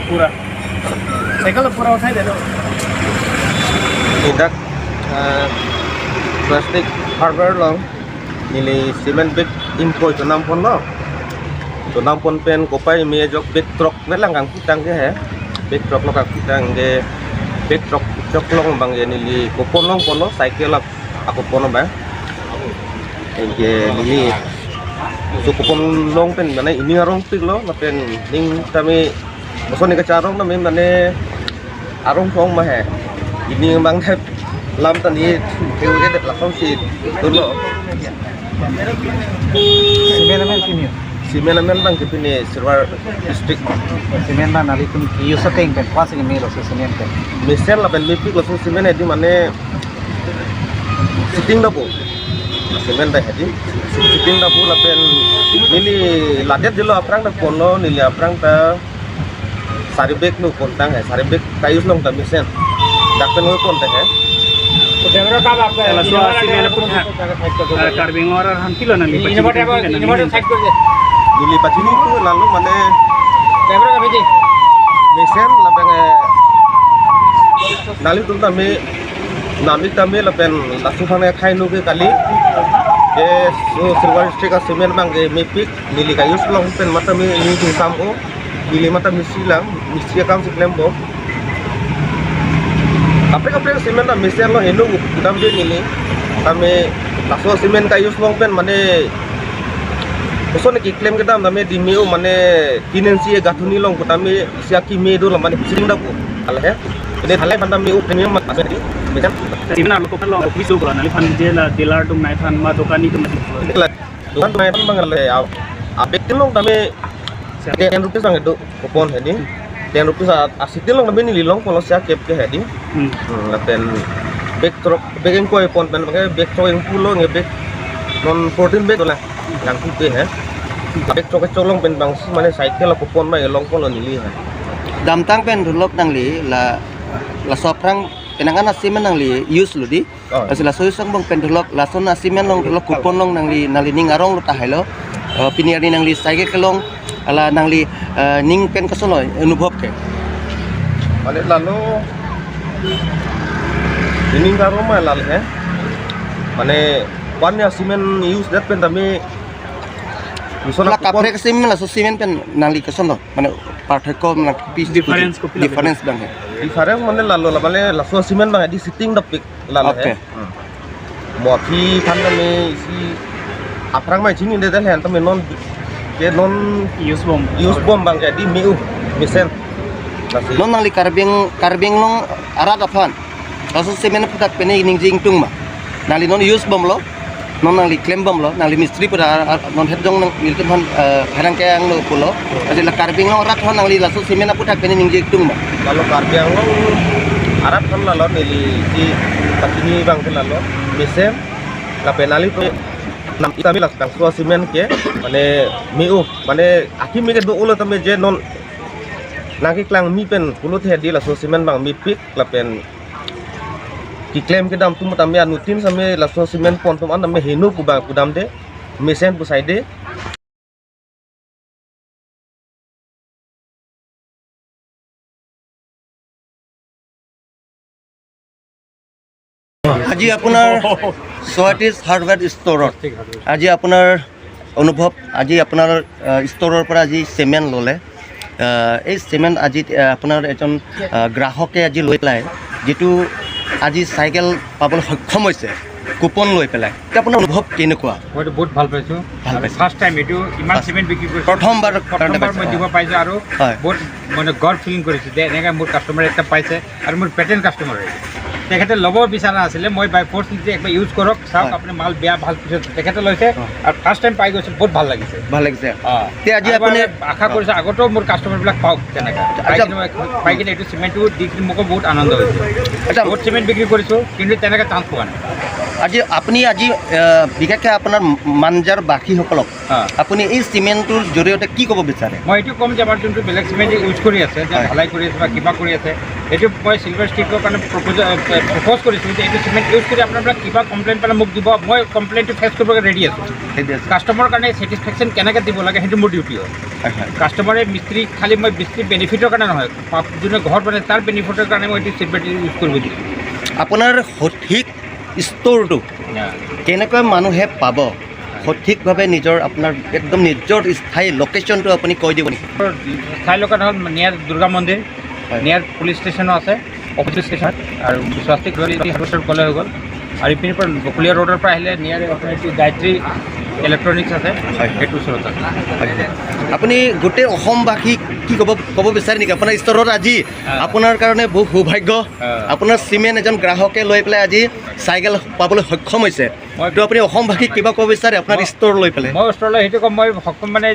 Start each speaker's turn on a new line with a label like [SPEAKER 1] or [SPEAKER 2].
[SPEAKER 1] पूरा साइकिल पूरा उठाई दे दो
[SPEAKER 2] Tidak plastik hardware long nili cement bag import to nampon lo to nampon pen kopai me jok bag truck melang kang kitang ke he bag truck lo kang kitang de bag truck long bang ye nili kopon long polo cycle lo aku pono ba ye nili so kopon long pen mana ini arong pig lo na pen ning kami bosoni ka charong na me mane arong thong ma he ini bang thep lam tani theo cái đợt là không xịt tôi lộ cement bang cái pin silver district
[SPEAKER 1] cement bang nali pun use setting pen kuasa ke melo cement pen
[SPEAKER 2] misal lah pen mipik lo cement di mana sitting dah bu cement dah jadi sitting dah bu lah pen nili ladet dulu aprang dah polo nili aprang dah saribek nu kontang hai saribek kayus long dah misal dah pen nu kontang hai
[SPEAKER 1] camera कब आपका है लसवासी मैंने पूछा कार्बिंग और हम kilo ना ली inverter side कर दे
[SPEAKER 2] nili pacini tu lalu mana
[SPEAKER 1] camera का भेजे
[SPEAKER 2] mesen lapeng nali tu tami namik tami lapen lasu phane khai nu ke kali ke so silver stick ka cement bang ke mipik nili kayus long pen mata mi ni tu samo nili mata misilang misia kam siklembo kapre cement na misian lo henu dam de nili tami lasu cement kayus long pen mane Kosong ni klaim kita kami di meu mana kinensi gathuni long kita kami siaki meu dulu mana sering dah bu, alah ya. Ini halai pandang meu premium macam ni, macam.
[SPEAKER 1] Ini nak lokal long office tu kalau nali fan jela dealer tu naik fan ma dokan itu masih.
[SPEAKER 2] Dokan tu naik fan bangal ya. Abek tu long kami 10 rupiah sangat tu kupon ini. 10 rupiah asyik long kami ni long kalau siak kep ke hadi. Lapen bag truck bag yang kau pon pen pakai bag truck yang pulo nge bag non 14 bag lah. Yang tu ke bag truck long pen bang mana cycle lah kupon mai long pon lo nili ha.
[SPEAKER 3] Dam tang pen dulok nang li la soprang penangan asimen nang li use lu di asila soy sang bang pen dulok la son asimen long dulok kupon long nang li ning arong lu tahelo piniari nang li cycle kelong ala nang li ning pen kasolo anubhav ke
[SPEAKER 2] Balik lalu ini karo mai lal he mane pan ya simen use dat pen tami
[SPEAKER 3] misalnya kapre ke simen la so simen pen nang li kasolo mane partheko na piece difference bang he
[SPEAKER 2] difference mane lalu la mane la so simen bang di sitting dak pik lal he mo ki phan tami si aprang mai chini de hen tami non ke non use bomb bang jadi miu misen
[SPEAKER 3] non nang li karbing long arat afan laso semen putak pene ning jing tung ma nang li non use bom lo non nang li claim bom lo nang li mistri pada non head dong nang milton han herang kayang lo pulo jadi la karbing long arat nang li laso semen putak pene ning jing tung ma
[SPEAKER 2] kalau karbing long arat kan lalo nili di takini bang ke lalo misen la penali to nam itami la kang so semen ke mane miu mane aki mi ke do ulo tame je non nangki klang mi pen pulut hedi la so semen bang mi pik la pen ki claim ke dam tum tamya nutin same la so semen pon tum an me henu pu bang pudam de mesen pu side
[SPEAKER 3] আজি আপোনাৰ সোৱাটিছ hardware ষ্ট'ৰত আজি আপোনাৰ অনুভৱ আজি আপোনাৰ ষ্ট'ৰৰ পৰা আজি চিমেণ্ট ল'লে এই চিমেণ্ট আজি আপোনাৰ এজন গ্ৰাহকে আজি লৈ পেলাই যেটো আজি চাইকেল পাবলৈ সক্ষম হৈছে কুপন লৈ পেলাই এতিয়া আপোনাৰ অনুভৱ কেনেকুৱা
[SPEAKER 1] মই বহুত ভাল পাইছোঁ ফাৰ্ষ্ট টাইম এইটো ইমান চিমেণ্ট বিক্ৰী কৰিছোঁ
[SPEAKER 3] প্ৰথমবাৰ
[SPEAKER 1] মই দিব পাইছোঁ আৰু বহুত মানে গৰ্ব ফিলিং কৰিছোঁ যে এনেকৈ মোৰ কাষ্টমাৰ এটা পাইছে আৰু মোৰ পেটেণ্ট কাষ্টমাৰ হৈছে তেখেতে ল'ব বিচৰা আছিলে মই বাই ফ'ৰ্চ নিজে একবাৰ ইউজ কৰক চাওক আপুনি মাল বেয়া ভাল পিছত তেখেতে লৈছে আৰু ফাৰ্ষ্ট টাইম পাই গৈছে বহুত ভাল লাগিছে
[SPEAKER 3] এতিয়া আজি আপুনি
[SPEAKER 1] আশা কৰিছোঁ আগতেও মোৰ কাষ্টমাৰবিলাক পাওক তেনেকৈ পাই কিনে এইটো চিমেণ্টটো দি কিনে মোকো বহুত আনন্দ হৈছে বহুত চিমেণ্ট বিক্ৰী কৰিছোঁ কিন্তু তেনেকৈ চান্স পোৱা নাই
[SPEAKER 3] আজি আপুনি বিশেষকৈ আপোনাৰ মাঞ্জাৰ বাসীসকলক আপুনি এই চিমেণ্টটোৰ জৰিয়তে কি ক'ব বিচাৰে?
[SPEAKER 1] মই এইটো ক'ম যে আমাৰ যোনটো বেলেগ চিমেণ্ট ইউজ কৰি আছে, যে ঢালাই কৰি আছে বা কিবা কৰি আছে, এইটো মই চিলভাৰ ষ্টিকৰ কাৰণে প্ৰপ'জ কৰিছোঁ যে এইটো চিমেণ্ট ইউজ কৰি আপোনালোকে কিবা কমপ্লেইন পালে মোক দিব, মই কমপ্লেইনটো ফেচ কৰিবলৈ ৰেডি আছোঁ। কাষ্টমাৰৰ কাৰণে ছেটিছফেকশ্যন কেনেকৈ দিব লাগে সেইটো মোৰ ডিউটি হয়। কাষ্টমাৰে মিস্ত্ৰী খালি মই মিস্ত্ৰী বেনিফিটৰ কাৰণে নহয়, যোনে ঘৰ বনাই তাৰ বেনিফিটৰ কাৰণে মই এইটো চিমেণ্ট ইউজ কৰিব দিছোঁ।
[SPEAKER 3] আপোনাৰ সঠিক ষ্ট'ৰটো কেনেকৈ মানুহে পাব, সঠিকভাৱে আপোনাৰ একদম নিজৰ স্থায়ী লোকেশ্যনটো আপুনি কৈ দিব নেকি?
[SPEAKER 1] স্থায়ী লোকেশ্যন হ'ল নিয়াৰ দুৰ্গা মন্দিৰ, নিয়াৰ পুলিচ ষ্টেচনো আছে, অফিচ ষ্টেচন আৰু স্বাস্থিক গ'লে হৈ গ'ল। আৰু ইপিনৰ পৰা বকুলীয়া ৰোডৰ পৰা আহিলে নিয়াৰ আপোনাৰ গায়ত্ৰী ইলেক্ট্ৰনিক্স আছে, সেইটো ওচৰত আছে।
[SPEAKER 3] আপুনি গোটেই অসমবাসীক কি ক'ব বিচাৰে নেকি? আপোনাৰ ষ্ট'ৰত আজি আপোনাৰ কাৰণে বহু সৌভাগ্য, আপোনাৰ চিমেণ্ট এজন গ্ৰাহকে লৈ পেলাই আজি চাইকেল পাবলৈ সক্ষম হৈছে। তো আপুনি অসমবাসীক কিবা ক'ব বিচাৰে আপোনাৰ ষ্ট'ৰ লৈ পেলাই?
[SPEAKER 1] মই ষ্ট'ৰলৈ সেইটো ক'ম, মই সক্ষম মানে